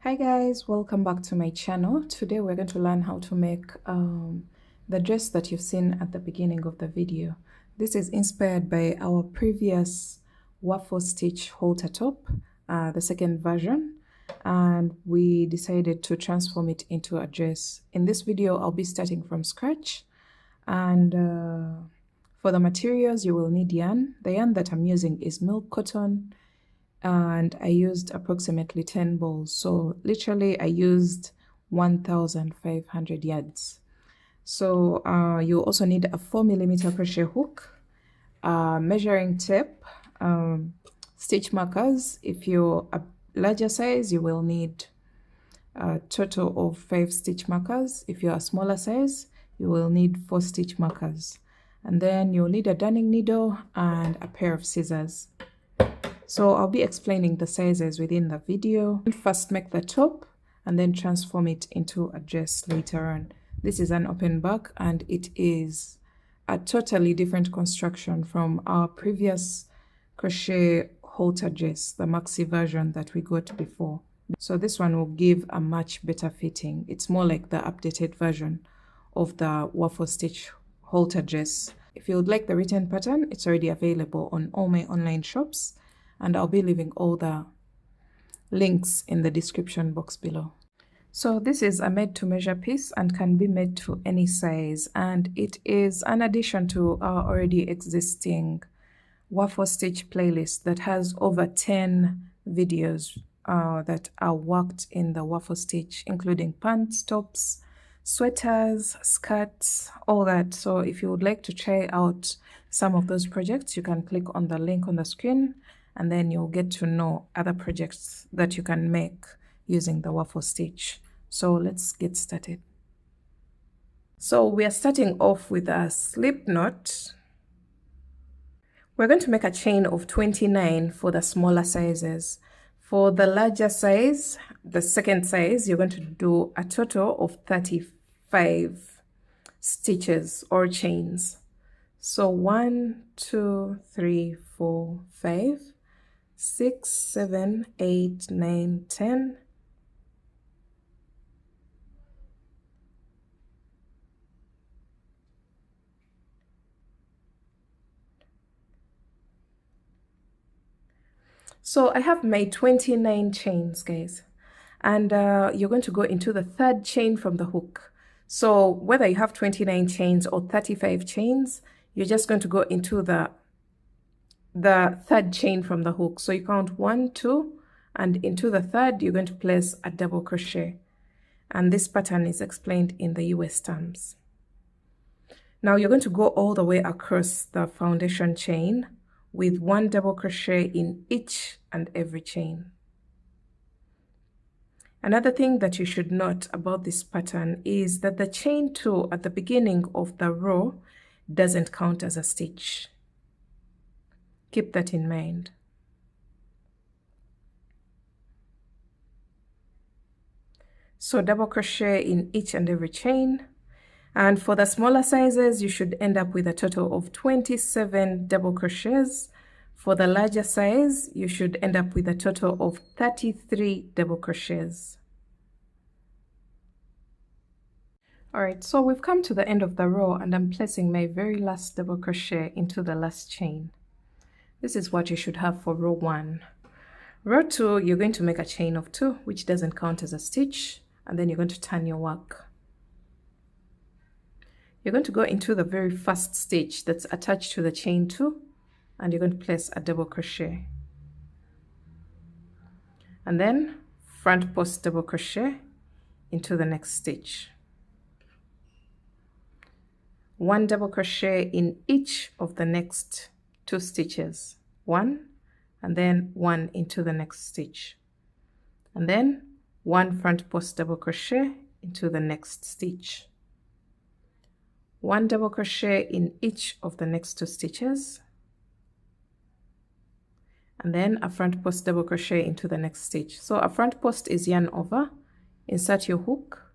Hi guys, welcome back to my channel. Today we're going to learn how to make the dress that you've seen at the beginning of the video. This is inspired by our previous Waffle Stitch Halter top, the second version, and we decided to transform it into a dress. In this video I'll be starting from scratch, and for the materials you will need yarn. The yarn that I'm using is milk cotton, and I used approximately 10 balls. So literally I used 1,500 yards. So you also need a 4mm crochet hook, measuring tape, stitch markers. If you're a larger size, you will need a total of 5 stitch markers. If you're a smaller size, you will need 4 stitch markers. And then you'll need a darning needle and a pair of scissors. So I'll be explaining the sizes within the video. First make the top and then transform it into a dress later on. This is an open back and it is a totally different construction from our previous crochet halter dress, the maxi version that we got before. So this one will give a much better fitting. It's more like the updated version of the Waffle Stitch halter dress. If you would like the written pattern, it's already available on all my online shops, and I'll be leaving all the links in the description box below. So this is a made to measure piece and can be made to any size, and it is an addition to our already existing Waffle Stitch playlist that has over 10 videos that are worked in the Waffle Stitch, including pants, tops, sweaters, skirts, all that. So if you would like to try out some of those projects, you can click on the link on the screen, and then you'll get to know other projects that you can make using the Waffle Stitch. So let's get started. So we are starting off with a slip knot. We're going to make a chain of 29 for the smaller sizes. For the larger size, the second size, you're going to do a total of 35 stitches or chains. So 1, 2, 3, 4, 5, 6, 7, 8, 9, 10. So I have made 29 chains, guys, and you're going to go into the third chain from the hook. So whether you have 29 chains or 35 chains, you're just going to go into the third chain from the hook. So you count 1, 2, and into the third you're going to place a double crochet, and this pattern is explained in the US terms. Now you're going to go all the way across the foundation chain with 1 double crochet in each and every chain. Another thing that you should note about this pattern is that the chain 2 at the beginning of the row doesn't count as a stitch. Keep that in mind. So double crochet in each and every chain. And for the smaller sizes, you should end up with a total of 27 double crochets. For the larger size, you should end up with a total of 33 double crochets. Alright, so we've come to the end of the row and I'm placing my very last double crochet into the last chain. This is what you should have for row 1. Row 2, you're going to make a chain of 2, which doesn't count as a stitch, and then you're going to turn your work. You're going to go into the very first stitch that's attached to the chain 2, and you're going to place a double crochet. And then front post double crochet into the next stitch. 1 double crochet in each of the next 2 stitches. 1, and then 1 into the next stitch. And then 1 front post double crochet into the next stitch. 1 double crochet in each of the next 2 stitches, and then a front post double crochet into the next stitch. So a front post is yarn over, insert your hook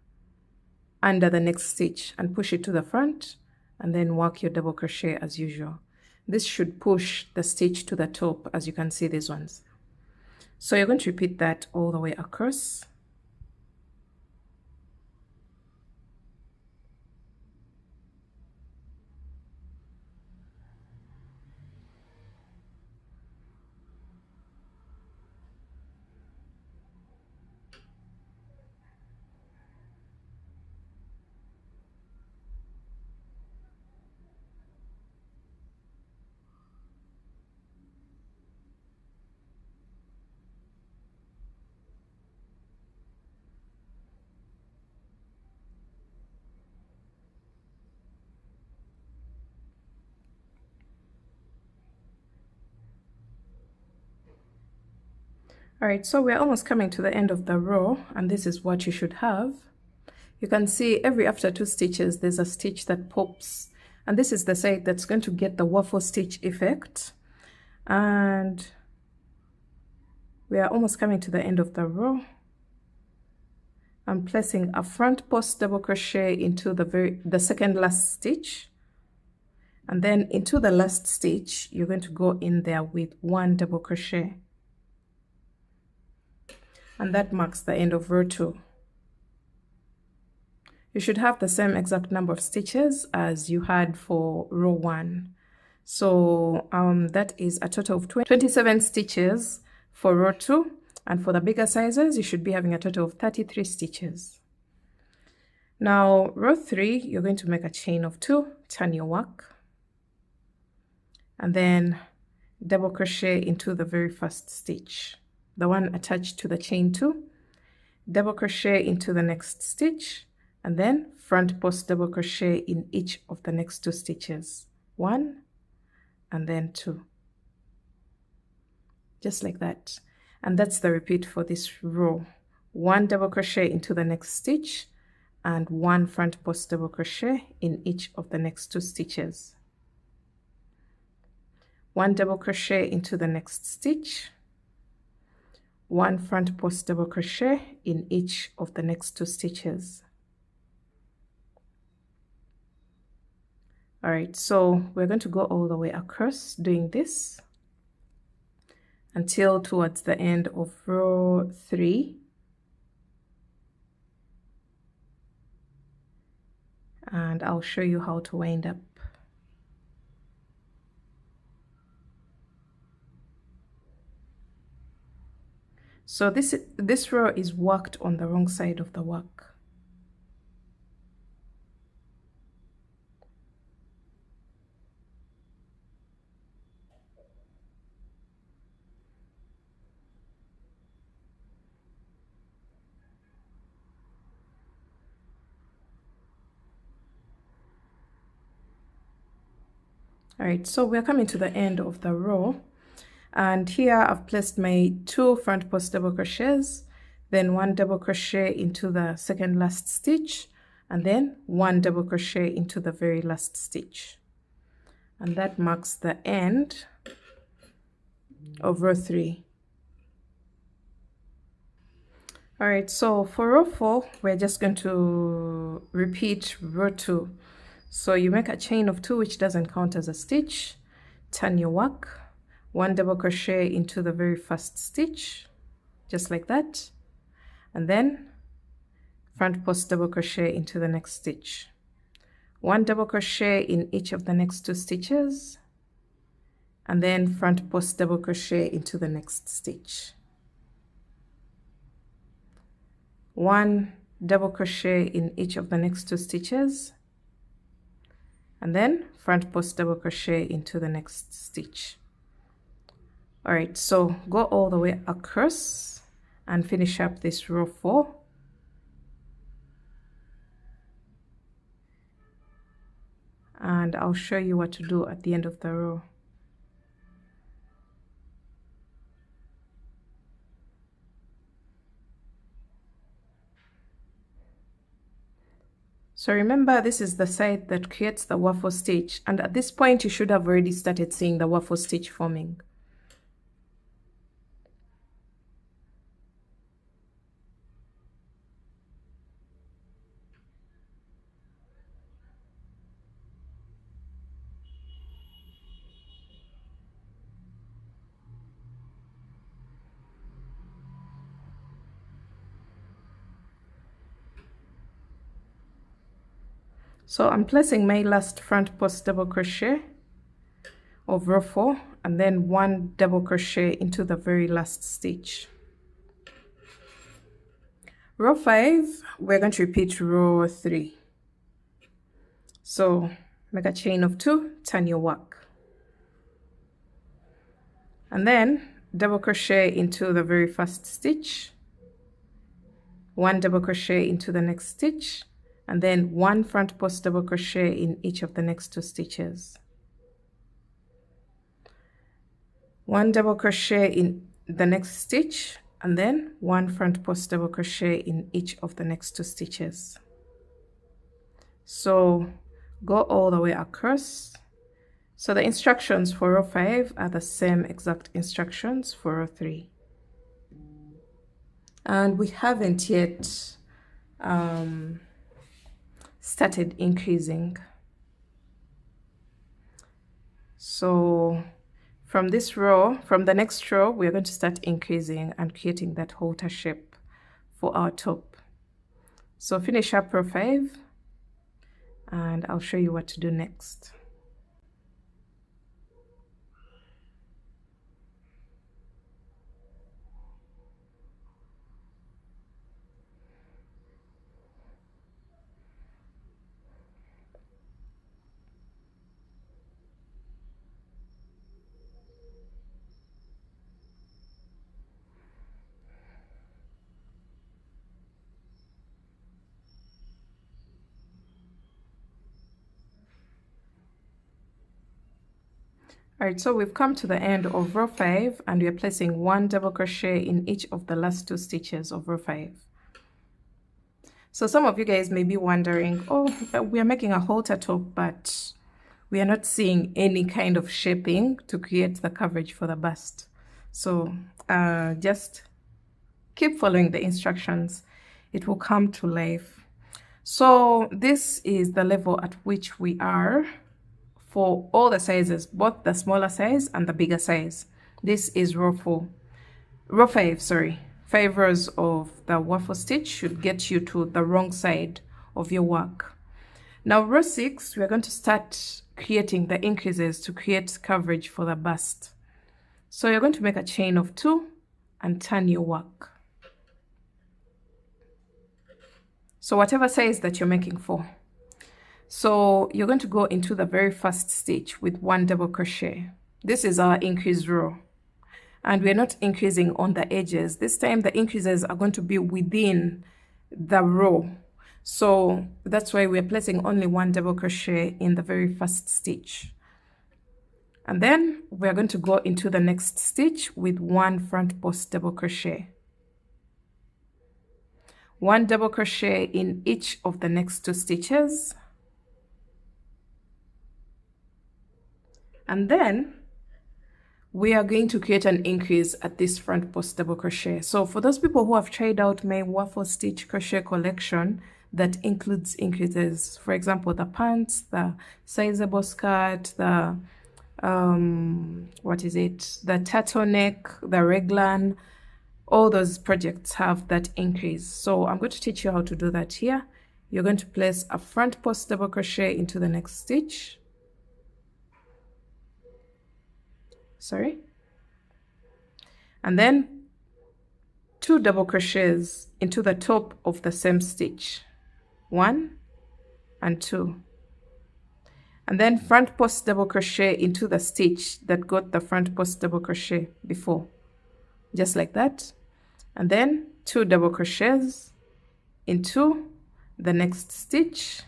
under the next stitch and push it to the front, and then work your double crochet as usual. This should push the stitch to the top, as you can see these ones. So you're going to repeat that all the way across. All right, so we're almost coming to the end of the row, and this is what you should have. You can see every after 2 stitches there's a stitch that pops, and this is the side that's going to get the waffle stitch effect. And we are almost coming to the end of the row. I'm placing a front post double crochet into the second last stitch, and then into the last stitch you're going to go in there with 1 double crochet, and that marks the end of row 2. You should have the same exact number of stitches as you had for row 1. So that is a total of 27 stitches for row 2, and for the bigger sizes you should be having a total of 33 stitches. Now row 3, you're going to make a chain of 2, turn your work, and then double crochet into the very first stitch, the one attached to the chain 2, double crochet into the next stitch, and then front post double crochet in each of the next 2 stitches, 1 and then 2, just like that. And that's the repeat for this row. 1 double crochet into the next stitch and 1 front post double crochet in each of the next 2 stitches, 1 double crochet into the next stitch, 1 front post double crochet in each of the next 2 stitches. All right, so we're going to go all the way across doing this until towards the end of row 3. And I'll show you how to wind up. So this row is worked on the wrong side of the work. All right, so we're coming to the end of the row, and here I've placed my 2 front post double crochets, then 1 double crochet into the second last stitch, and then 1 double crochet into the very last stitch, and that marks the end of row 3. All right, so for row 4 we're just going to repeat row 2. So you make a chain of 2, which doesn't count as a stitch, turn your work, 1 double crochet into the very first stitch, just like that, and then front post double crochet into the next stitch, 1 double crochet in each of the next 2 stitches, and then front post double crochet into the next stitch, 1 double crochet in each of the next 2 stitches, and then front post double crochet into the next stitch. All right, so go all the way across and finish up this row 4. And I'll show you what to do at the end of the row. So remember, this is the side that creates the waffle stitch, and at this point you should have already started seeing the waffle stitch forming. So I'm placing my last front post double crochet of row 4 and then 1 double crochet into the very last stitch. Row 5, we're going to repeat row 3. So make a chain of 2, turn your work, and then double crochet into the very first stitch, 1 double crochet into the next stitch, and then 1 front post double crochet in each of the next 2 stitches, 1 double crochet in the next stitch, and then 1 front post double crochet in each of the next 2 stitches. So go all the way across. So the instructions for row 5 are the same exact instructions for row 3. And we haven't yet started increasing. So from this row, from the next row, we're going to start increasing and creating that halter shape for our top. So finish up row 5 and I'll show you what to do next. Alright, so we've come to the end of row 5 and we're placing 1 double crochet in each of the last 2 stitches of row 5. So some of you guys may be wondering, oh, we are making a halter top, but we are not seeing any kind of shaping to create the coverage for the bust. So just keep following the instructions. It will come to life. So this is the level at which we are for all the sizes, both the smaller size and the bigger size. This is row 5, sorry. 5 rows of the waffle stitch should get you to the wrong side of your work. Now row 6, we're going to start creating the increases to create coverage for the bust. So you're going to make a chain of 2 and turn your work. So whatever size that you're making for. So you're going to go into the very first stitch with 1 double crochet. This is our increase row. And we're not increasing on the edges. This time the increases are going to be within the row. So that's why we're placing only 1 double crochet in the very first stitch. And then we're going to go into the next stitch with 1 front post double crochet. 1 double crochet in each of the next 2 stitches. And then we are going to create an increase at this front post double crochet. So for those people who have tried out my Waffle Stitch crochet collection that includes increases, for example, the pants, the sizable skirt, the the turtleneck, the raglan, all those projects have that increase. So I'm going to teach you how to do that here. You're going to place a front post double crochet into the next stitch. And then 2 double crochets into the top of the same stitch, 1 and 2, and then front post double crochet into the stitch that got the front post double crochet before, just like that, and then 2 double crochets into the next stitch,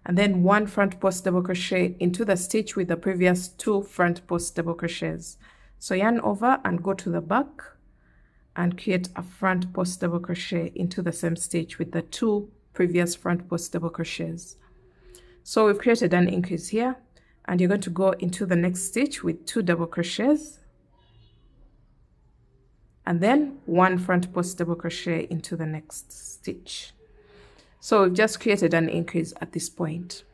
and then 1 front post double crochet into the stitch with the previous 2 front post double crochets. So yarn over and go to the back and create a front post double crochet into the same stitch with the 2 previous front post double crochets. So we've created an increase here, and you're going to go into the next stitch with 2 double crochets and then 1 front post double crochet into the next stitch. So we've just created an increase at this point.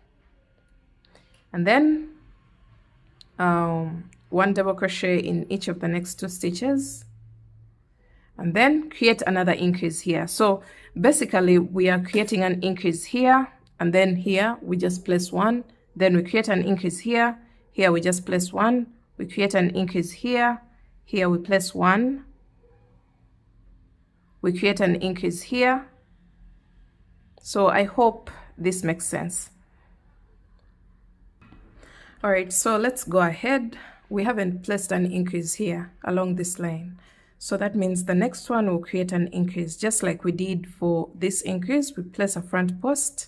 And then 1 double crochet in each of the next 2 stitches. And then create another increase here. So basically we are creating an increase here, and then here we just place 1. Then we create an increase here. Here we just place 1. We create an increase here. Here we place 1. We create an increase here. So I hope this makes sense. All right, so let's go ahead. We haven't placed an increase here along this line. So that means the next one will create an increase, just like we did for this increase. We place a front post,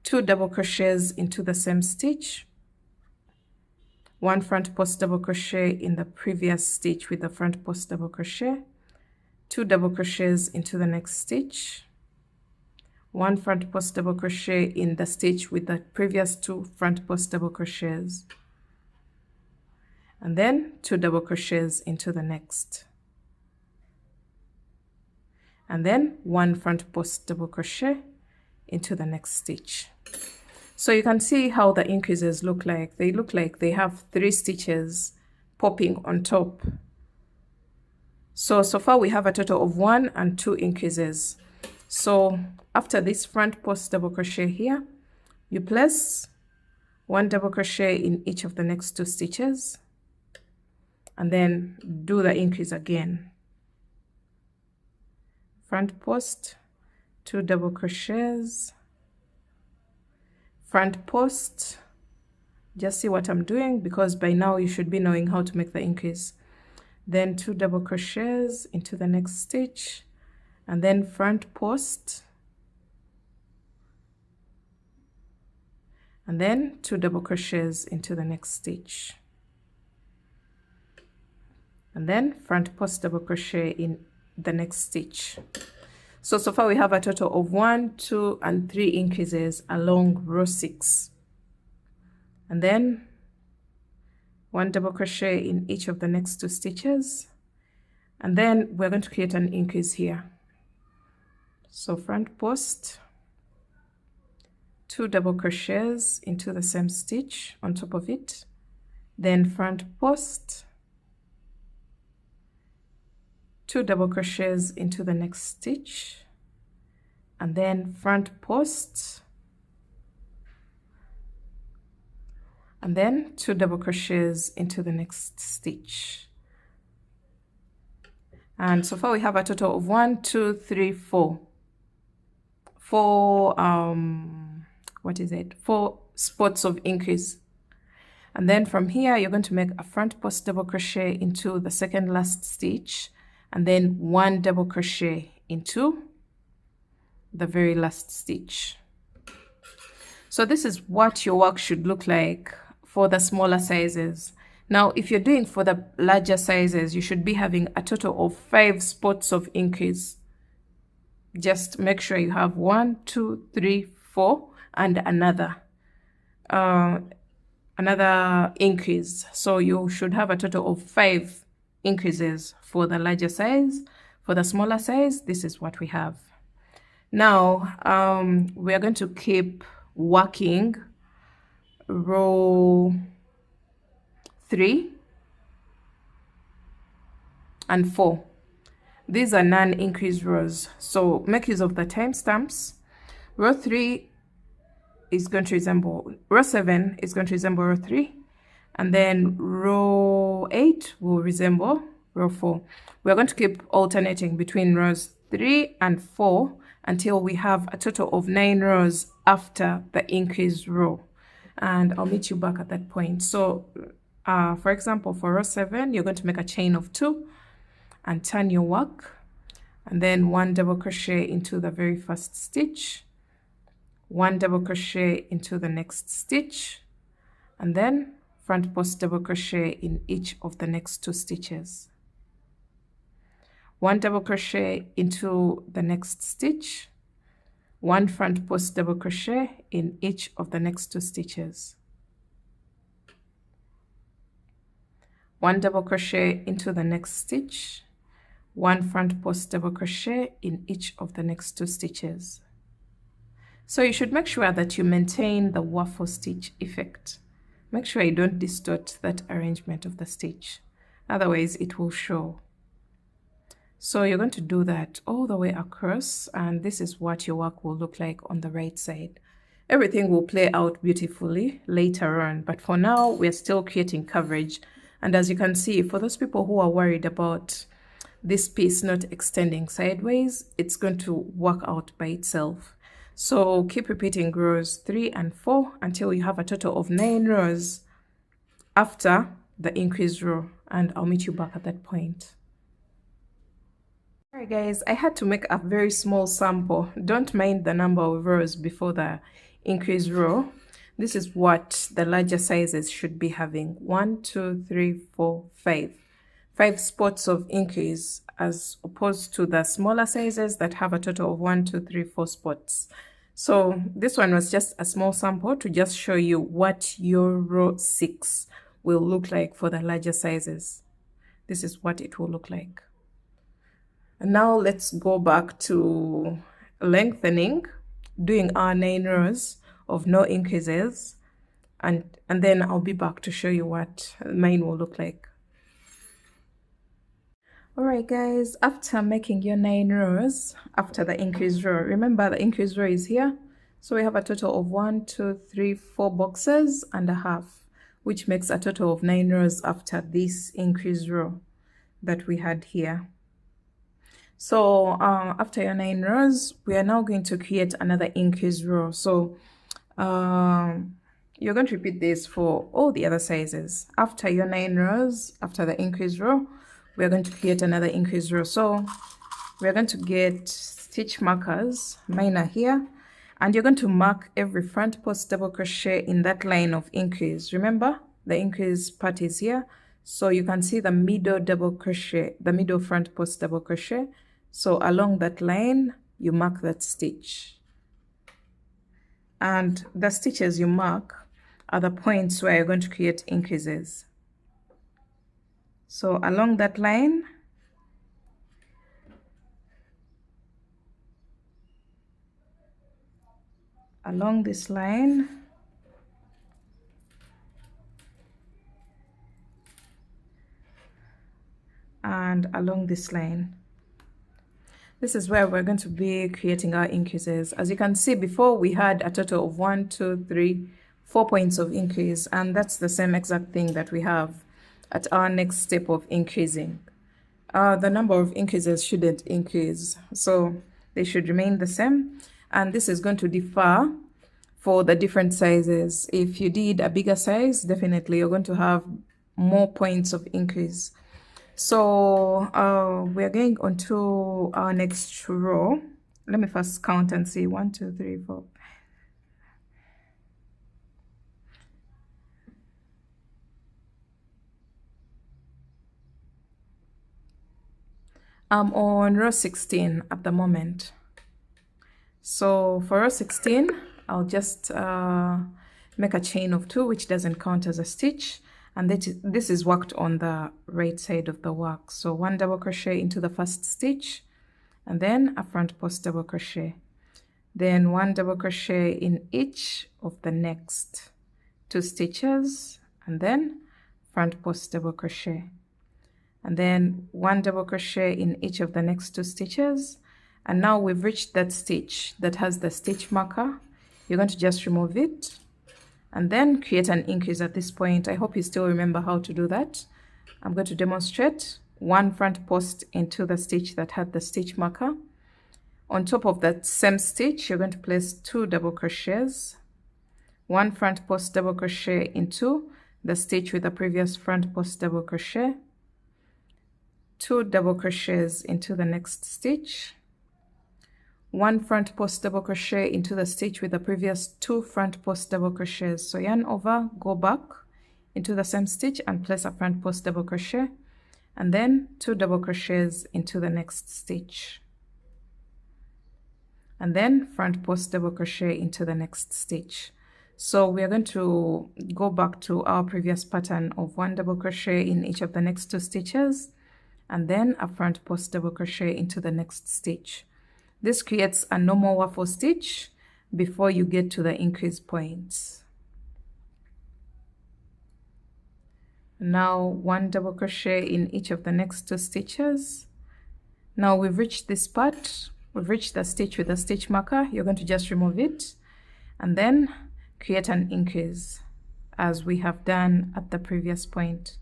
2 double crochets into the same stitch, 1 front post double crochet in the previous stitch with the front post double crochet, 2 double crochets into the next stitch, 1 front post double crochet in the stitch with the previous 2 front post double crochets, and then 2 double crochets into the next, and then 1 front post double crochet into the next stitch. So you can see how the increases look like. They look like they have 3 stitches popping on top. So far we have a total of 1 and 2 increases. So after this front post double crochet here, you place 1 double crochet in each of the next 2 stitches, and then do the increase again. Front post, 2 double crochets, front post. Just see what I'm doing, because by now you should be knowing how to make the increase. Then 2 double crochets into the next stitch, and then front post, and then 2 double crochets into the next stitch, and then front post double crochet in the next stitch. So far we have a total of 1, 2, and 3 increases along row 6, and then 1 double crochet in each of the next 2 stitches, and then we're going to create an increase here. So front post, 2 double crochets into the same stitch on top of it, then front post, 2 double crochets into the next stitch, and then front post, and then 2 double crochets into the next stitch. And so far we have a total of 1, 2, 3, 4. 4 spots of increase. And then from here you're going to make a front post double crochet into the second last stitch, and then 1 double crochet into the very last stitch. So this is what your work should look like for the smaller sizes. Now if you're doing for the larger sizes, you should be having a total of 5 spots of increase. Just make sure you have 1, 2, 3, 4, and another increase. So you should have a total of 5 increases for the larger size. For the smaller size, this is what we have. Now we are going to keep working row 3 and 4. These are non-increase rows, so make use of the timestamps. Row 3 is going to resemble row 7 is going to resemble row 3, and then row 8 will resemble row 4. We're going to keep alternating between rows 3 and 4 until we have a total of 9 rows after the increased row, and I'll meet you back at that point. So for example, for row 7 you're going to make a chain of 2 and turn your work, and then 1 double crochet into the very first stitch, 1 double crochet into the next stitch, and then front post double crochet in each of the next 2 stitches, 1 double crochet into the next stitch, 1 front post double crochet in each of the next 2 stitches, 1 double crochet into the next stitch, 1 front post double crochet in each of the next 2 stitches. So you should make sure that you maintain the waffle stitch effect. Make sure you don't distort that arrangement of the stitch, otherwise it will show. So you're going to do that all the way across, and this is what your work will look like on the right side. Everything will play out beautifully later on, but for now we're still creating coverage. And as you can see, for those people who are worried about this piece not extending sideways, it's going to work out by itself. So keep repeating rows 3 and 4 until you have a total of 9 rows after the increased row, and I'll meet you back at that point. Alright guys, I had to make a very small sample. Don't mind the number of rows before the increased row. This is what the larger sizes should be having: 1, 2, 3, 4, 5. 5 spots of increase as opposed to the smaller sizes that have a total of 1, 2, 3, 4 spots. So this one was just a small sample to just show you what your row 6 will look like for the larger sizes. This is what it will look like. And now let's go back to lengthening, doing our 9 rows of no increases, and then I'll be back to show you what mine will look like. Alright guys, after making your 9 rows, after the increase row, remember the increase row is here, so we have a total of 1, 2, 3, 4 boxes and a half, which makes a total of 9 rows after this increase row that we had here. So after your 9 rows, we are now going to create another increase row. So you're going to repeat this for all the other sizes. After your 9 rows, after the increase row, we are going to create another increase row. So we're going to get stitch markers. Mine are here, and you're going to mark every front post double crochet in that line of increase. Remember, the increase part is here, so you can see the middle double crochet, the middle front post double crochet. So along that line, you mark that stitch, and the stitches you mark are the points where you're going to create increases. So along that line, along this line, and along this line. This is where we're going to be creating our increases. As you can see, before we had a total of 1, 2, 3, 4 points of increase, and that's the same exact thing that we have at our next step of increasing. The number of increases shouldn't increase, so they should remain the same, and this is going to differ for the different sizes. If you did a bigger size, definitely you're going to have more points of increase. So we're going on to our next row. Let me first count and see. 1, 2, 3, 4. I'm on row 16 at the moment. So for row 16, I'll just make a chain of 2, which doesn't count as a stitch. And this is worked on the right side of the work. So 1 double crochet into the first stitch, and then a front post double crochet. Then 1 double crochet in each of the next 2 stitches, and then front post double crochet. And then 1 double crochet in each of the next 2 stitches. And now we've reached that stitch that has the stitch marker. You're going to just remove it and then create an increase at this point. I hope you still remember how to do that. I'm going to demonstrate. 1 front post into the stitch that had the stitch marker. On top of that same stitch, you're going to place 2 double crochets. 1 front post double crochet into the stitch with the previous front post double crochet. 2 double crochets into the next stitch. 1 front post double crochet into the stitch with the previous 2 front post double crochets. So yarn over, go back into the same stitch and place a front post double crochet, and then 2 double crochets into the next stitch, and then front post double crochet into the next stitch. So we are going to go back to our previous pattern of 1 double crochet in each of the next 2 stitches, and then a front post double crochet into the next stitch. This creates a normal waffle stitch before you get to the increase points. Now 1 double crochet in each of the next 2 stitches. Now we've reached this part, we've reached the stitch with the stitch marker. You're going to just remove it and then create an increase as we have done at the previous point.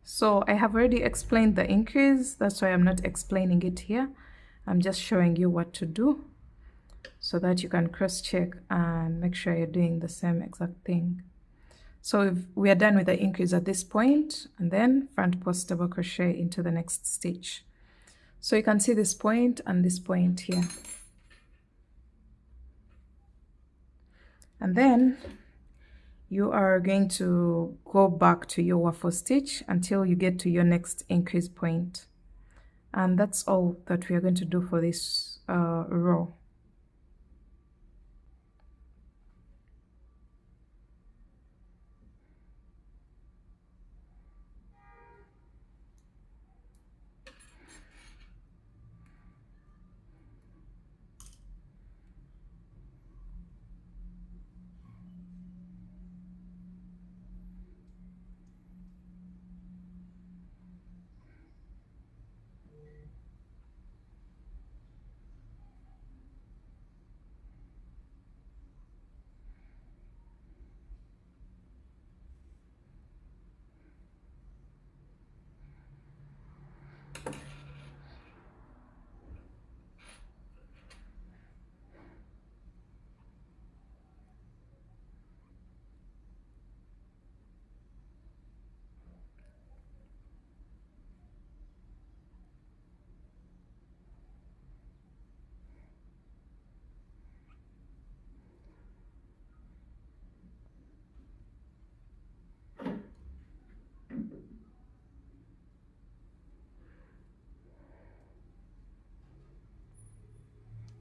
So I have already explained the increase, that's why I'm not explaining it here. I'm just showing you what to do so that you can cross-check and make sure you're doing the same exact thing. So we are done with the increase at this point, and then front post double crochet into the next stitch. So you can see this point and this point here. you are going to go back to your waffle stitch until you get to your next increase point. And that's all that we are going to do for this row.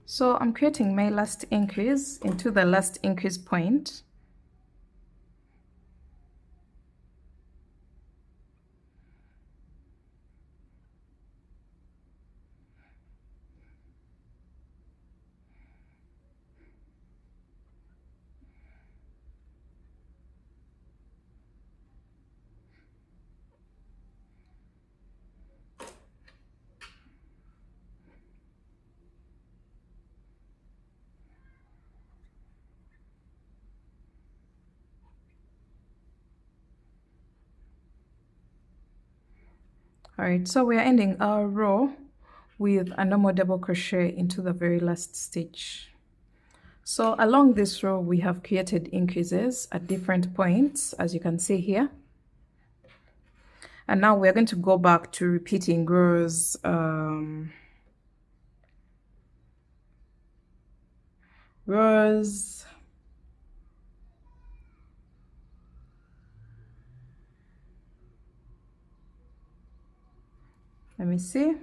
So I'm creating my last increase into the last increase point. All right, so we are ending our row with a normal double crochet into the very last stitch. So along this row, we have created increases at different points, as you can see here. And now we're going to go back to repeating rows let me see.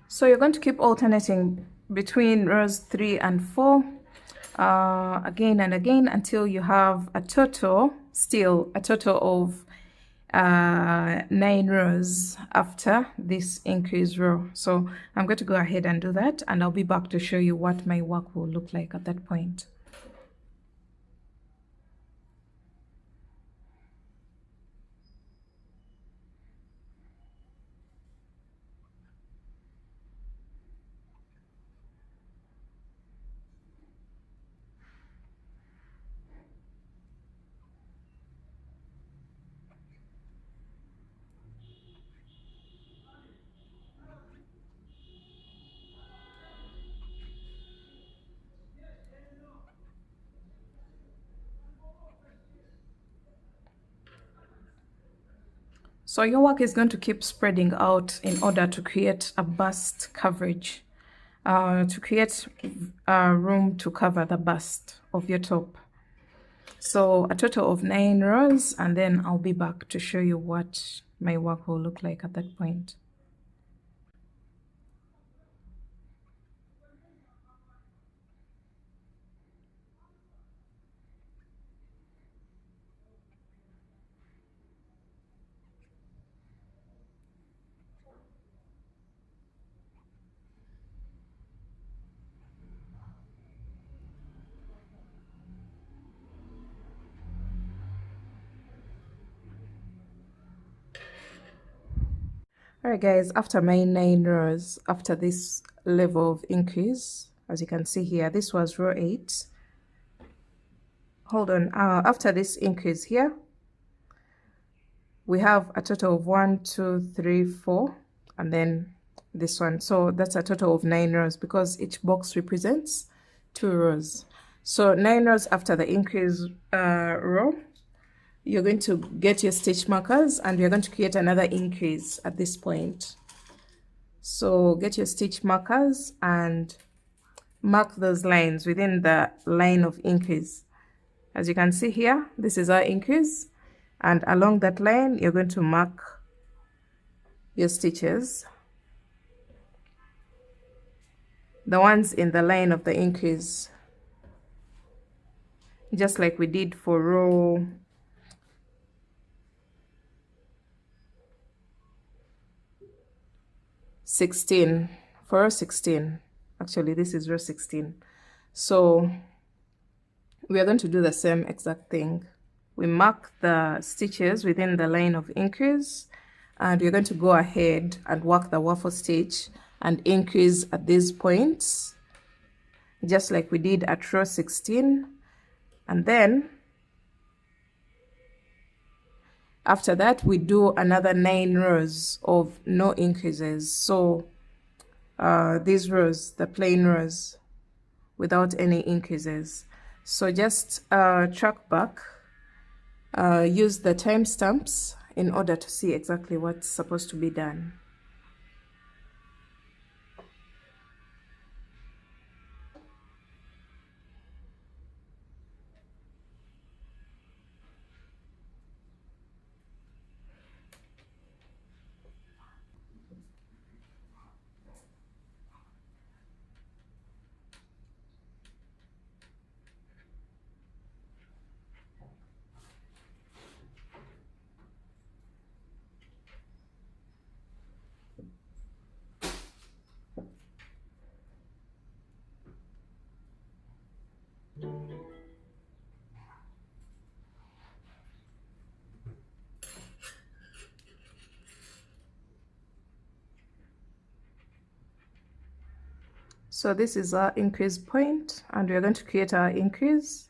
So you're going to keep alternating between rows 3 and 4 again and again until you have a total of 9 rows after this increase row. So I'm going to go ahead and do that, and I'll be back to show you what my work will look like at that point. So your work is going to keep spreading out in order to create a bust coverage, to create room to cover the bust of your top. So a total of 9 rows, and then I'll be back to show you what my work will look like at that point. Alright guys, after my 9 rows, after this level of increase, as you can see here, this was row 8. Hold on, after this increase here, we have a total of 1, 2, 3, 4, and then this one. So that's a total of 9 rows because each box represents 2 rows. So 9 rows after the increase row, you're going to get your stitch markers, and you're going to create another increase at this point. So get your stitch markers and mark those lines within the line of increase. As you can see here, this is our increase, and along that line you're going to mark your stitches, the ones in the line of the increase, just like we did for row 16. For row 16, actually this is row 16, so we are going to do the same exact thing. We mark the stitches within the line of increase, and we're going to go ahead and work the waffle stitch and increase at these points, just like we did at row 16. And then after that we do another 9 rows of no increases. So these rows, the plain rows without any increases. So just track back, use the timestamps in order to see exactly what's supposed to be done. So this is our increase point, and we're going to create our increase.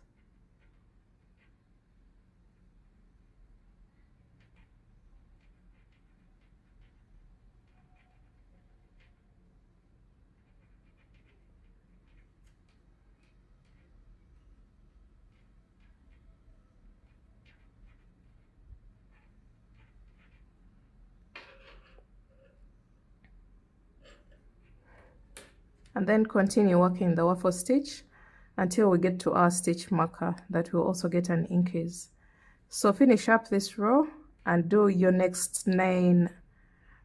And then continue working the waffle stitch until we get to our stitch marker that will also get an increase. So finish up this row and do your next 9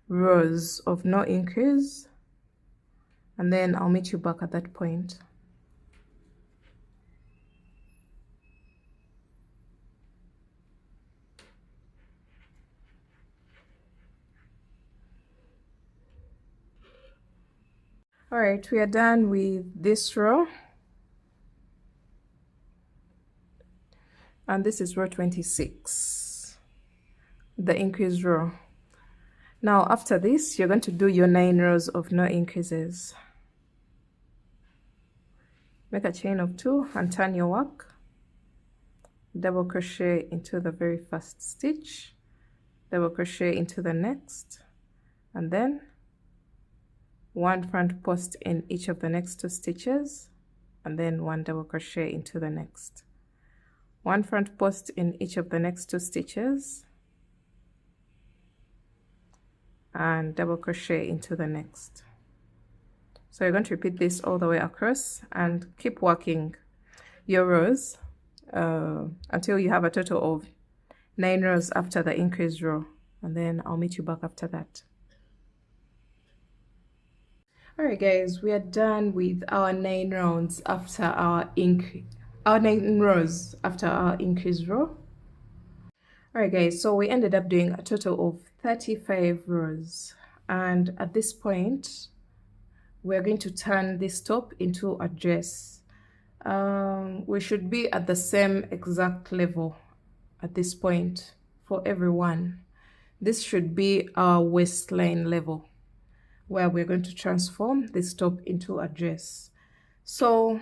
rows of no increase, and then I'll meet you back at that point. All right, we are done with this row, and this is row 26, the increase row. Now after this, you're going to do your 9 rows of no increases. Make a chain of 2 and turn your work. Double crochet into the very first stitch, double crochet into the next, and then 1 front post in each of the next 2 stitches, and then 1 double crochet into the next, 1 front post in each of the next 2 stitches, and double crochet into the next. So you're going to repeat this all the way across and keep working your rows until you have a total of 9 rows after the increase row, and then I'll meet you back after that. Alright guys, we are done with our 9 rounds after our 9 rows after our increase row. Alright guys, so we ended up doing a total of 35 rows, and at this point we're going to turn this top into a dress. We should be at the same exact level at this point for everyone. This should be our waistline level, where we're going to transform this top into a dress. So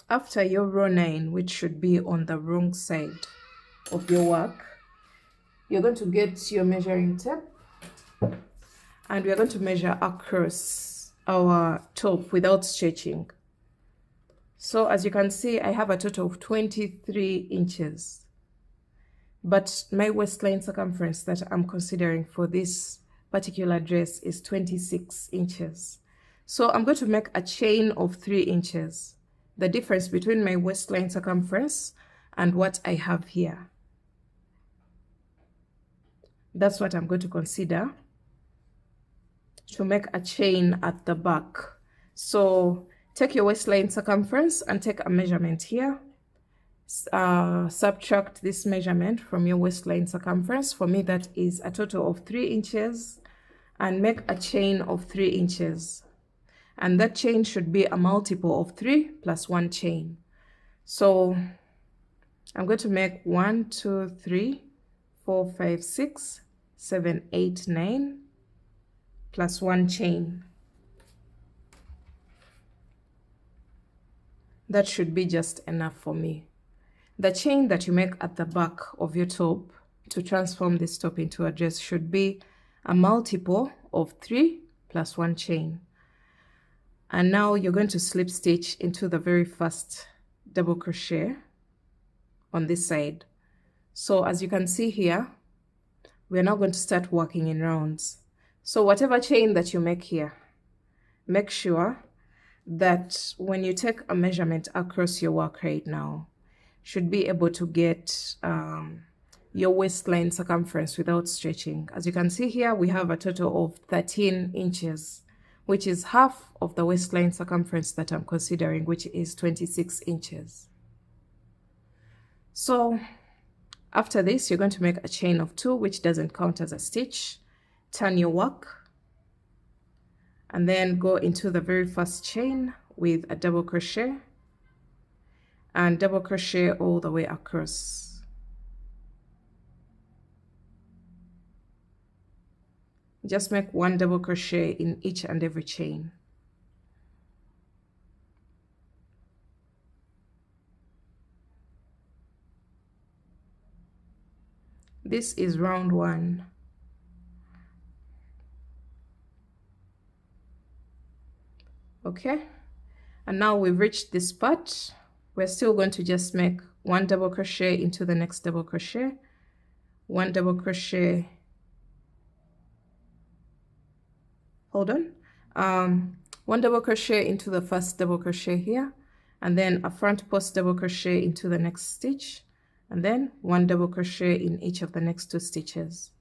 after your row 9, which should be on the wrong side of your work, you're going to get your measuring tape, and we're going to measure across our top without stretching. So as you can see, I have a total of 23 inches, but my waistline circumference that I'm considering for this particular dress is 26 inches. So I'm going to make a chain of 3 inches, the difference between my waistline circumference and what I have here. That's what I'm going to consider to make a chain at the back. So take your waistline circumference and take a measurement here. Subtract this measurement from your waistline circumference. For me, that is a total of 3 inches, and make a chain of 3 inches. And that chain should be a multiple of 3 plus 1 chain. So I'm going to make 1, 2, 3, 4, 5, 6, 7, 8, 9 plus 1 chain. That should be just enough for me. The chain that you make at the back of your top to transform this top into a dress should be a multiple of 3 plus 1 chain. And now you're going to slip stitch into the very first double crochet on this side. So as you can see here, we're now going to start working in rounds. So whatever chain that you make here, make sure that when you take a measurement across your work right now, should be able to get your waistline circumference without stretching. As you can see here, we have a total of 13 inches, which is half of the waistline circumference that I'm considering, which is 26 inches. So after this, you're going to make a chain of 2, which doesn't count as a stitch. Turn your work and then go into the very first chain with a double crochet and double crochet all the way across. Just make 1 double crochet in each and every chain. This is round 1. Okay, and now we've reached this part. We're still going to just make 1 double crochet into the next double crochet, 1 double crochet, hold on, 1 double crochet into the first double crochet here, and then a front post double crochet into the next stitch, and then 1 double crochet in each of the next 2 stitches,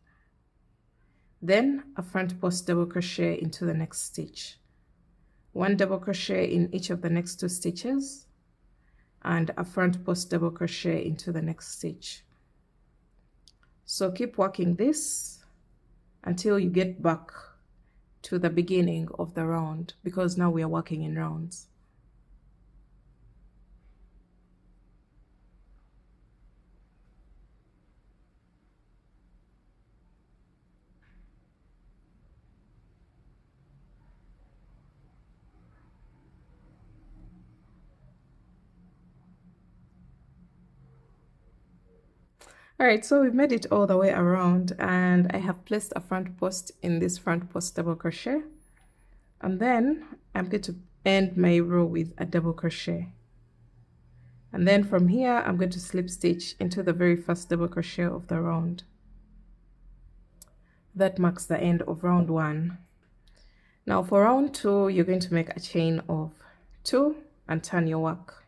then a front post double crochet into the next stitch, 1 double crochet in each of the next 2 stitches, and a front post double crochet into the next stitch. So keep working this until you get back to the beginning of the round, because now we are working in rounds. All right, so we've made it all the way around, and I have placed a front post in this front post double crochet, and then I'm going to end my row with a double crochet, and then from here I'm going to slip stitch into the very first double crochet of the round. That marks the end of round 1. Now for round 2, you're going to make a chain of 2 and turn your work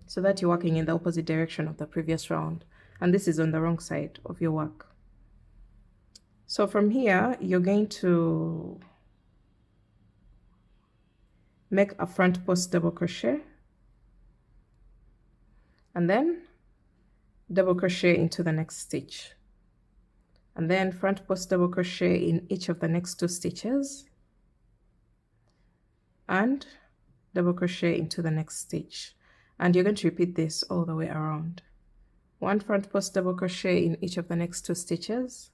so that you're working in the opposite direction of the previous round. And this is on the wrong side of your work. So from here, you're going to make a front post double crochet, and then double crochet into the next stitch, and then front post double crochet in each of the next 2 stitches, and double crochet into the next stitch. And you're going to repeat this all the way around. 1 front post double crochet in each of the next 2 stitches,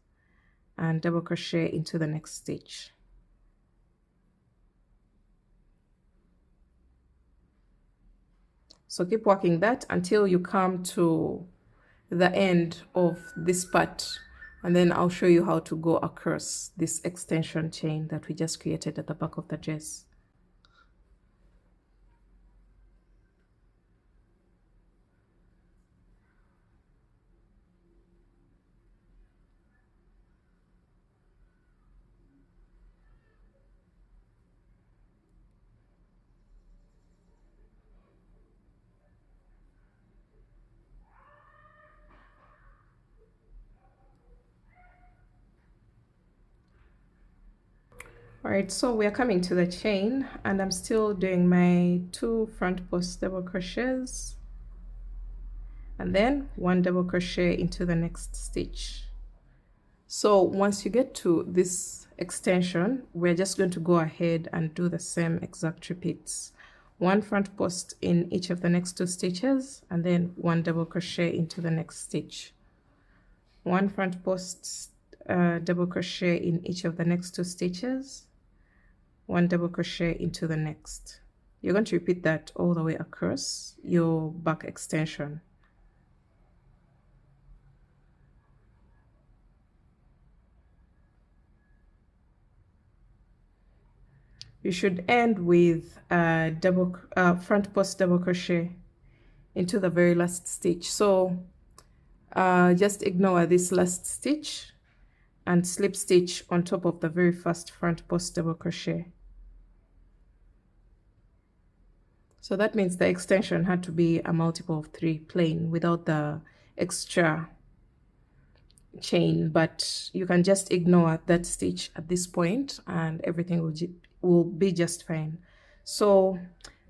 and double crochet into the next stitch. So keep working that until you come to the end of this part, and then I'll show you how to go across this extension chain that we just created at the back of the dress. All right, so we are coming to the chain, and I'm still doing my 2 front post double crochets and then 1 double crochet into the next stitch. So once you get to this extension, we're just going to go ahead and do the same exact repeats. 1 front post in each of the next 2 stitches, and then 1 double crochet into the next stitch. 1 front post double crochet in each of the next 2 stitches, 1 double crochet into the next. You're going to repeat that all the way across your back extension. You should end with a front post double crochet into the very last stitch. So just ignore this last stitch and slip stitch on top of the very first front post double crochet. So that means the extension had to be a multiple of 3 plain without the extra chain, but you can just ignore that stitch at this point and everything will be just fine. So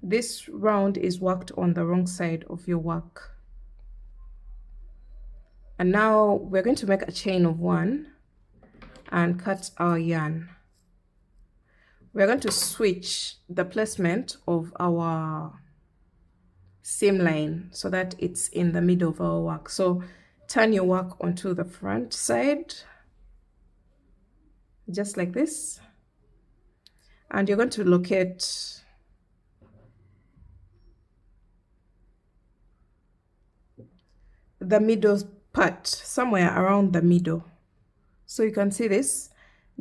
this round is worked on the wrong side of your work, and now we're going to make a chain of 1 and cut our yarn. We're going to switch the placement of our seam line so that it's in the middle of our work. So turn your work onto the front side, just like this, and you're going to locate the middle part, somewhere around the middle. So you can see this,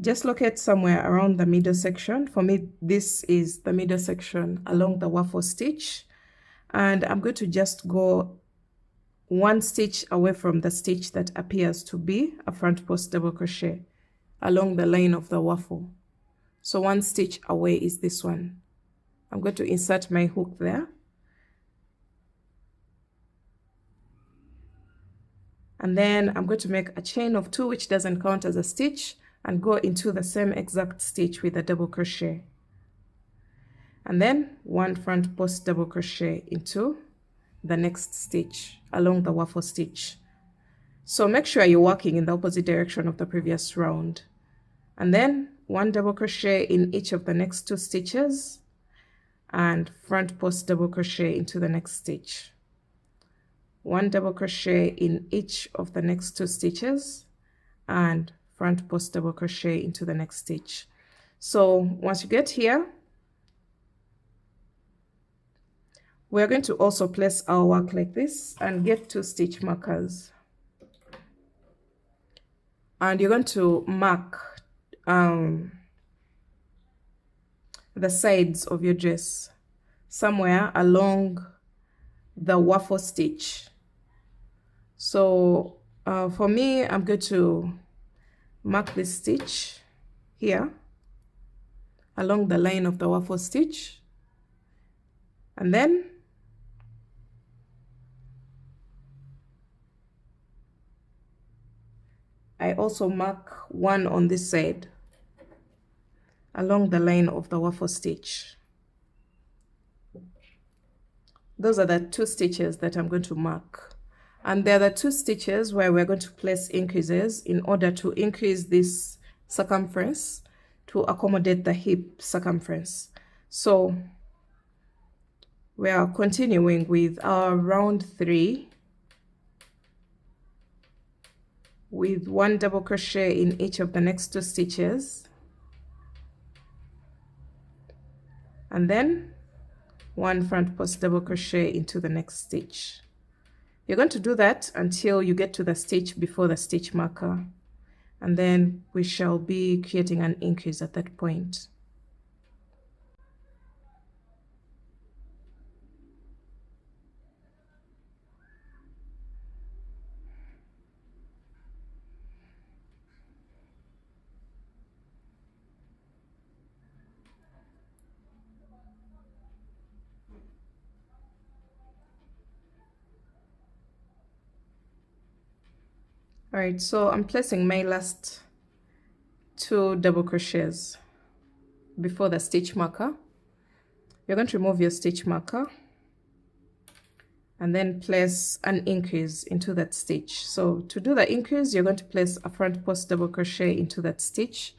just locate somewhere around the middle section. For me, this is the middle section along the waffle stitch, and I'm going to just go 1 stitch away from the stitch that appears to be a front post double crochet along the line of the waffle. So 1 stitch away is this one. I'm going to insert my hook there, and then I'm going to make a chain of 2, which doesn't count as a stitch, and go into the same exact stitch with a double crochet, and then 1 front post double crochet into the next stitch along the waffle stitch. So make sure you're working in the opposite direction of the previous round, and then 1 double crochet in each of the next 2 stitches and front post double crochet into the next stitch. 1 double crochet in each of the next 2 stitches and front post double crochet into the next stitch. So once you get here, we're going to also place our work like this and get 2 stitch markers, and you're going to mark the sides of your dress somewhere along the waffle stitch. So for me, I'm going to mark this stitch here along the line of the waffle stitch, and then I also mark 1 on this side along the line of the waffle stitch. Those are the 2 stitches that I'm going to mark, and there are the 2 stitches where we're going to place increases in order to increase this circumference to accommodate the hip circumference. So we are continuing with our round 3 with 1 double crochet in each of the next 2 stitches, and then 1 front post double crochet into the next stitch. You're going to do that until you get to the stitch before the stitch marker, and then we shall be creating an increase at that point. Alright, so I'm placing my last 2 double crochets. before the stitch marker. You're going to remove your stitch marker and then place an increase into that stitch. So to do the increase, you're going to place a front post double crochet into that stitch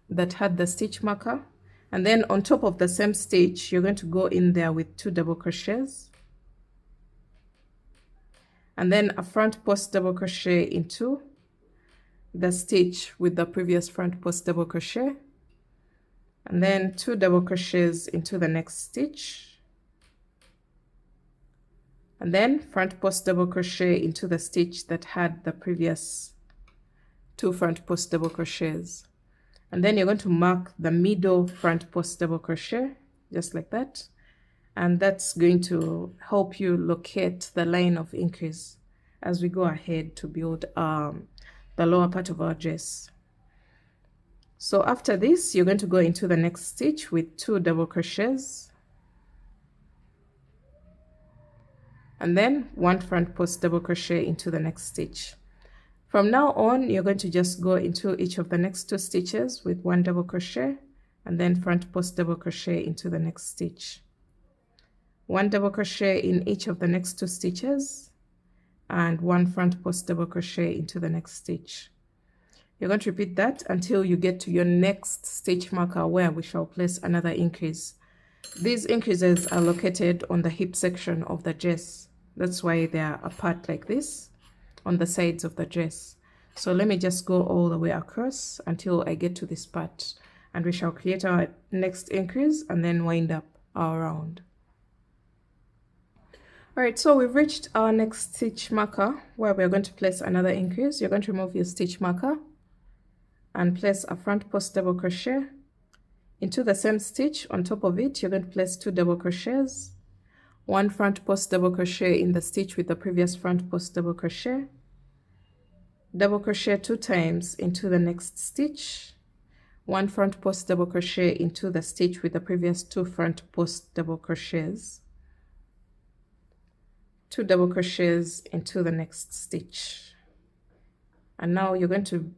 that had the stitch marker, and then on top of the same stitch you're going to go in there with 2 double crochets, and then a front post double crochet into the stitch with the previous front post double crochet, and then 2 double crochets into the next stitch, and then front post double crochet into the stitch that had the previous 2 front post double crochets. And then you're going to mark the middle front post double crochet just like that, and that's going to help you locate the line of increase as we go ahead to build the lower part of our dress. So after this, you're going to go into the next stitch with 2 double crochets, and then 1 front post double crochet into the next stitch. From now on, you're going to just go into each of the next 2 stitches with 1 double crochet, and then front post double crochet into the next stitch. 1 double crochet in each of the next 2 stitches, and 1 front post double crochet into the next stitch. You're going to repeat that until you get to your next stitch marker where we shall place another increase. These increases are located on the hip section of the dress. That's why they are apart like this on the sides of the dress. So let me just go all the way across until I get to this part, and we shall create our next increase and then wind up our round. Alright, so we've reached our next stitch marker where we're going to place another increase. You're going to remove your stitch marker and place a front post double crochet into the same stitch. On top of it, you're going to place 2 double crochets, 1 front post double crochet in the stitch with the previous front post double crochet, double crochet 2 times into the next stitch, 1 front post double crochet into the stitch with the previous 2 front post double crochets, 2 double crochets into the next stitch. And now you're going to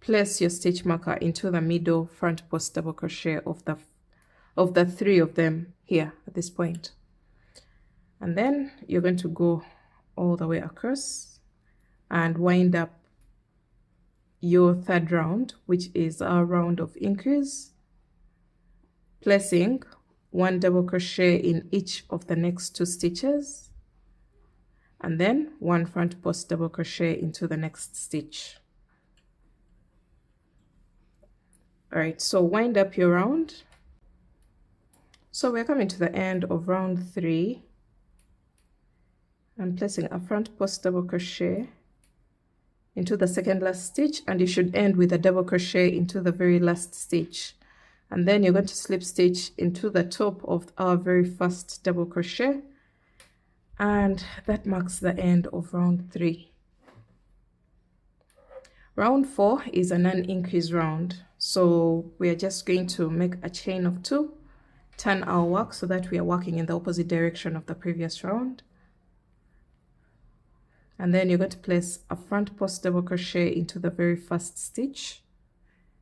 place your stitch marker into the middle front post double crochet of the 3 of them here at this point. And then you're going to go all the way across and wind up your 3rd round, which is our round of increase, placing 1 double crochet in each of the next 2 stitches, and then 1 front post double crochet into the next stitch. Alright, so wind up your round. So we're coming to the end of round 3. I'm placing a front post double crochet into the 2nd last stitch, and you should end with a double crochet into the very last stitch, and then you're going to slip stitch into the top of our very first double crochet, and that marks the end of round 3. Round 4 is a non-increase round, so we are just going to make a chain of 2, turn our work so that we are working in the opposite direction of the previous round, and then you're going to place a front post double crochet into the very first stitch,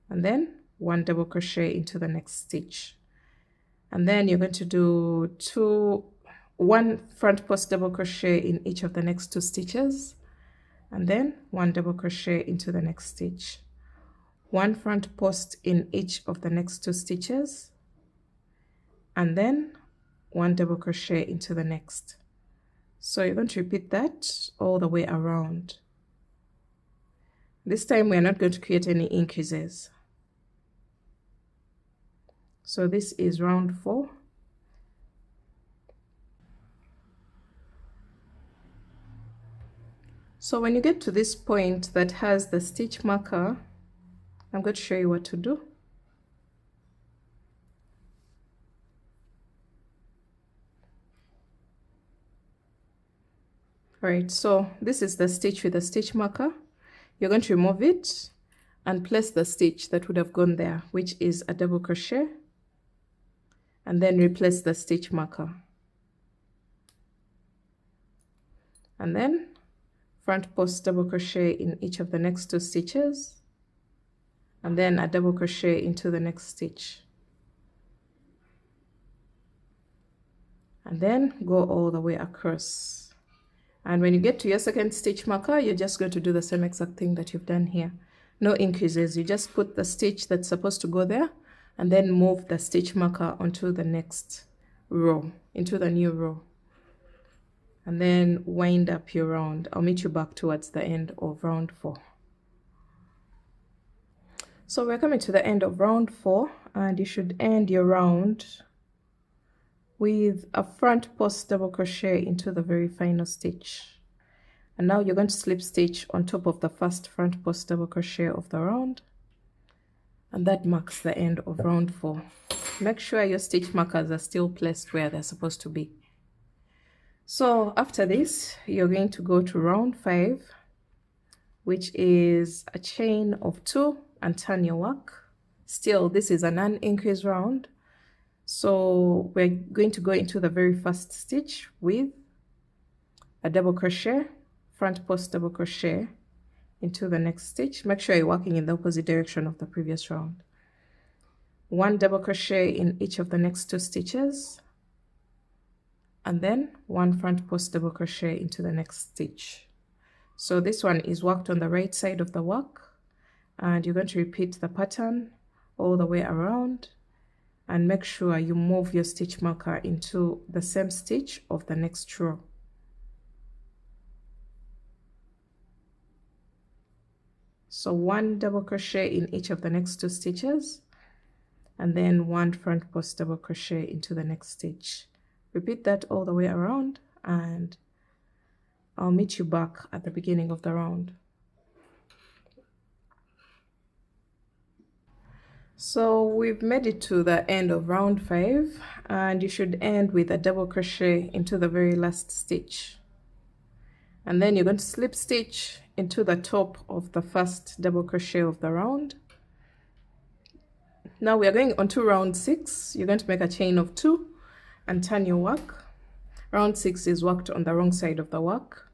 and then 1 double crochet into the next stitch, and then you're going to do 1 front post double crochet in each of the next 2 stitches, and then 1 double crochet into the next stitch, 1 front post in each of the next 2 stitches, and then 1 double crochet into the next. So you're going to repeat that all the way around. This time we are not going to create any increases. So this is round 4. So when you get to this point that has the stitch marker, I'm going to show you what to do. Alright, so this is the stitch with the stitch marker. You're going to remove it and place the stitch that would have gone there, which is a double crochet, and then replace the stitch marker. And then front post double crochet in each of the next 2 stitches, and then a double crochet into the next stitch. and then go all the way across. And when you get to your second stitch marker, you're just going to do the same exact thing that you've done here. No increases. You just put the stitch that's supposed to go there and then move the stitch marker onto the next row, into the new row, and then wind up your round. I'll meet you back towards the end of round 4. So we're coming to the end of round 4, and you should end your round with a front post double crochet into the very final stitch. And now you're going to slip stitch on top of the first front post double crochet of the round, and that marks the end of round 4. Make sure your stitch markers are still placed where they're supposed to be. So after this, you're going to go to round 5, which is a chain of 2 and turn your work. Still, this is an unincrease round, so we're going to go into the very first stitch with a double crochet, front post double crochet into the next stitch. Make sure you're working in the opposite direction of the previous round. 1 double crochet in each of the next 2 stitches, and then 1 front post double crochet into the next stitch. So this one is worked on the right side of the work, and you're going to repeat the pattern all the way around, and make sure you move your stitch marker into the same stitch of the next row. So 1 double crochet in each of the next 2 stitches, and then 1 front post double crochet into the next stitch. Repeat that all the way around, and I'll meet you back at the beginning of the round. So we've made it to the end of round 5, and you should end with a double crochet into the very last stitch, and then you're going to slip stitch into the top of the first double crochet of the round. Now we are going on to round 6. You're going to make a chain of 2 and turn your work. Round 6 is worked on the wrong side of the work,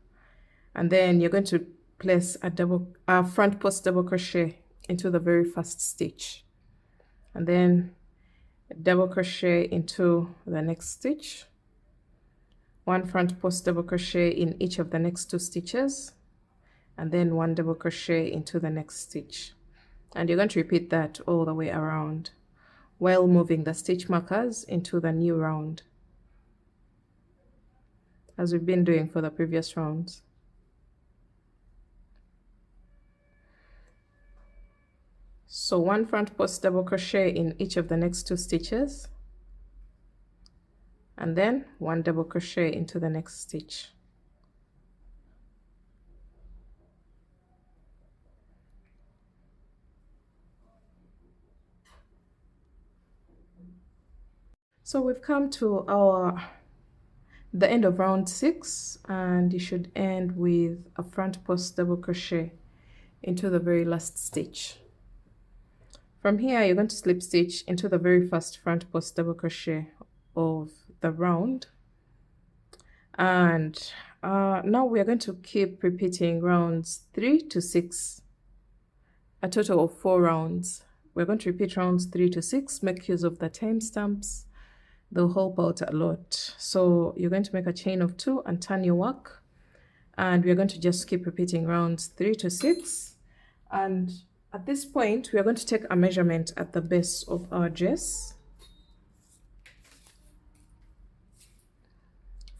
and then you're going to place a front post double crochet into the very first stitch, and then double crochet into the next stitch, 1 front post double crochet in each of the next 2 stitches, and then 1 double crochet into the next stitch. And you're going to repeat that all the way around while moving the stitch markers into the new round, as we've been doing for the previous rounds. So 1 front post double crochet in each of the next 2 stitches, and then 1 double crochet into the next stitch. So we've come to the end of round 6, and you should end with a front post double crochet into the very last stitch. From here, you're going to slip stitch into the very first front post double crochet of the round, and now we are going to keep repeating rounds 3 to 6, a total of 4 rounds. We're going to repeat rounds 3 to 6. Make use of the timestamps, they'll help out a lot. So you're going to make a chain of 2 and turn your work, and we're going to just keep repeating rounds 3 to 6. And at this point, we are going to take a measurement at the base of our dress.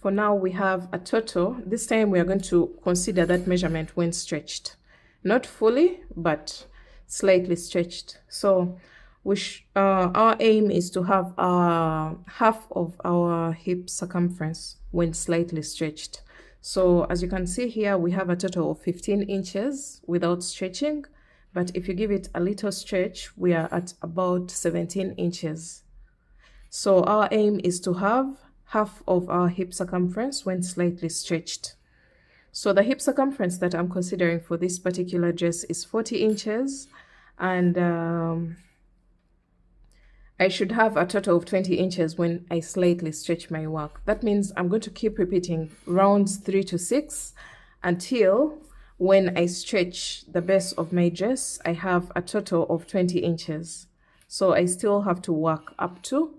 For now, we have a total. This time we are going to consider that measurement when stretched, not fully, but slightly stretched. So our aim is to have half of our hip circumference when slightly stretched. So as you can see here, we have a total of 15 inches without stretching, but if you give it a little stretch, we are at about 17 inches. So our aim is to have half of our hip circumference when slightly stretched. So the hip circumference that I'm considering for this particular dress is 40 inches, and I should have a total of 20 inches when I slightly stretch my work. That means I'm going to keep repeating rounds 3 to 6 until when I stretch the base of my dress, I have a total of 20 inches. So I still have to work up to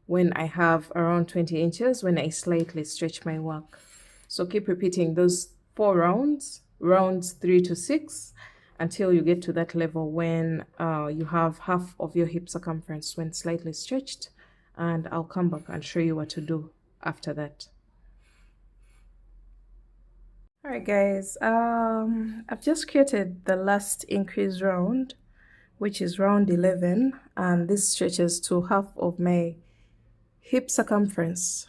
when I have around 20 inches when I slightly stretch my work. So keep repeating those 4 rounds, rounds 3 to 6, until you get to that level when you have half of your hip circumference when slightly stretched, and I'll come back and show you what to do after that. Alright guys, I've just created the last increase round, which is round 11, and this stretches to half of my hip circumference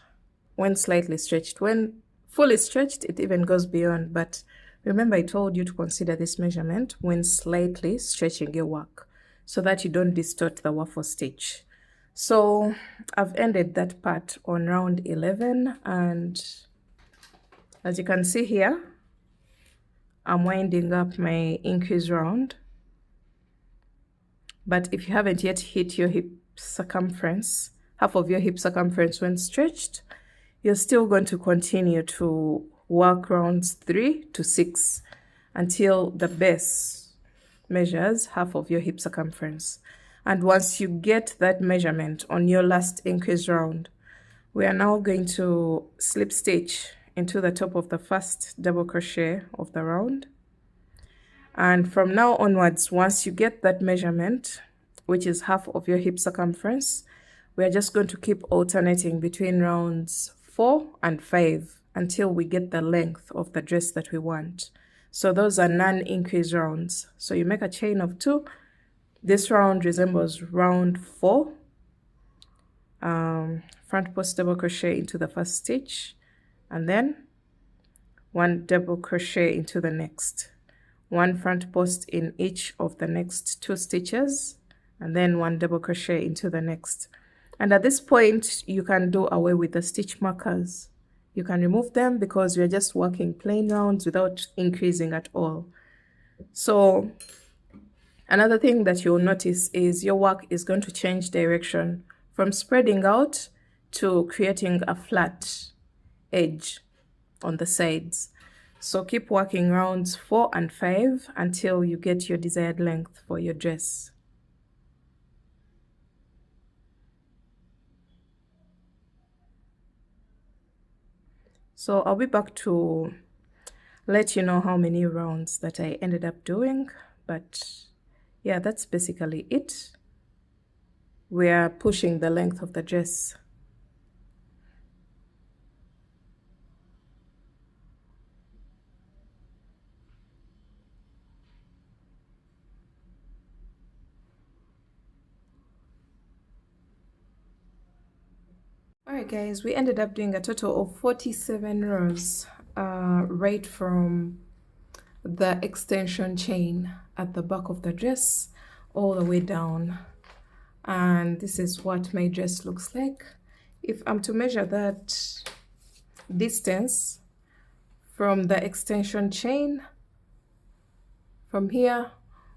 when slightly stretched. When fully stretched, it even goes beyond, but remember I told you to consider this measurement when slightly stretching your work so that you don't distort the waffle stitch. So I've ended that part on round 11, and as you can see here, I'm winding up my increase round. But if you haven't yet hit your hip circumference, half of your hip circumference when stretched, you're still going to continue to work rounds 3 to 6 until the base measures half of your hip circumference. And once you get that measurement on your last increase round, we are now going to slip stitch into the top of the first double crochet of the round. And from now onwards, once you get that measurement, which is half of your hip circumference, we are just going to keep alternating between rounds 4 and 5 until we get the length of the dress that we want. So those are non-increase rounds. So you make a chain of 2. This round resembles round 4. Front post double crochet into the first stitch, and then 1 double crochet into the next, 1 front post in each of the next 2 stitches, and then 1 double crochet into the next. And at this point, you can do away with the stitch markers. You can remove them because we are just working plain rounds without increasing at all. So another thing that you'll notice is your work is going to change direction from spreading out to creating a flat edge on the sides. So keep working rounds 4 and 5 until you get your desired length for your dress. So I'll be back to let you know how many rounds that I ended up doing, but yeah, that's basically it. We are pushing the length of the dress. Alright guys, we ended up doing a total of 47 rows right from the extension chain at the back of the dress all the way down. And this is what my dress looks like. If I'm to measure that distance from the extension chain from here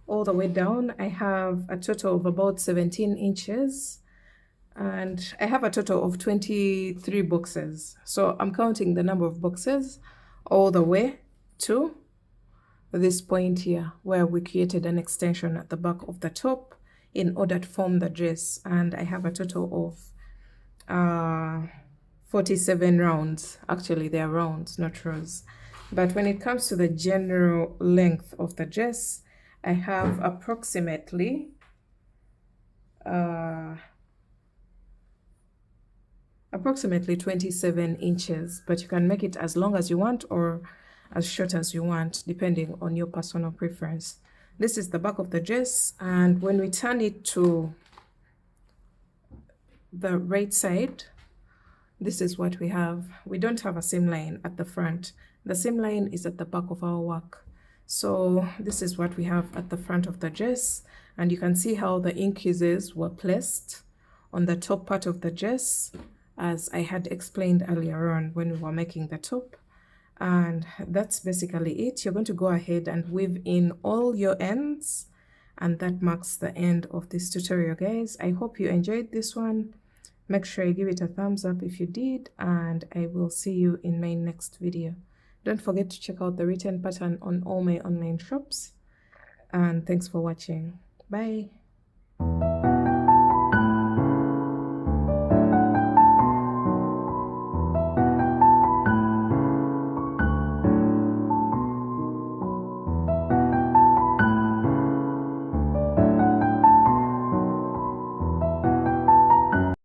all the way down, I have a total of about 17 inches. And I have a total of 23 boxes. So I'm counting the number of boxes all the way to this point here where we created an extension at the back of the top in order to form the dress. And I have a total of 47 rounds. Actually, they are rounds, not rows. But when it comes to the general length of the dress, I have approximately 27 inches, but you can make it as long as you want or as short as you want, depending on your personal preference. This is the back of the dress, and when we turn it to the right side, this is what we have. We don't have a seam line at the front. The seam line is at the back of our work. So this is what we have at the front of the dress, and you can see how the increases were placed on the top part of the dress, as I had explained earlier on when we were making the top. And that's basically it. You're going to go ahead and weave in all your ends, and that marks the end of this tutorial, guys. I hope you enjoyed this one. Make sure you give it a thumbs up if you did, and I will see you in my next video. Don't forget to check out the written pattern on all my online shops, and thanks for watching. Bye.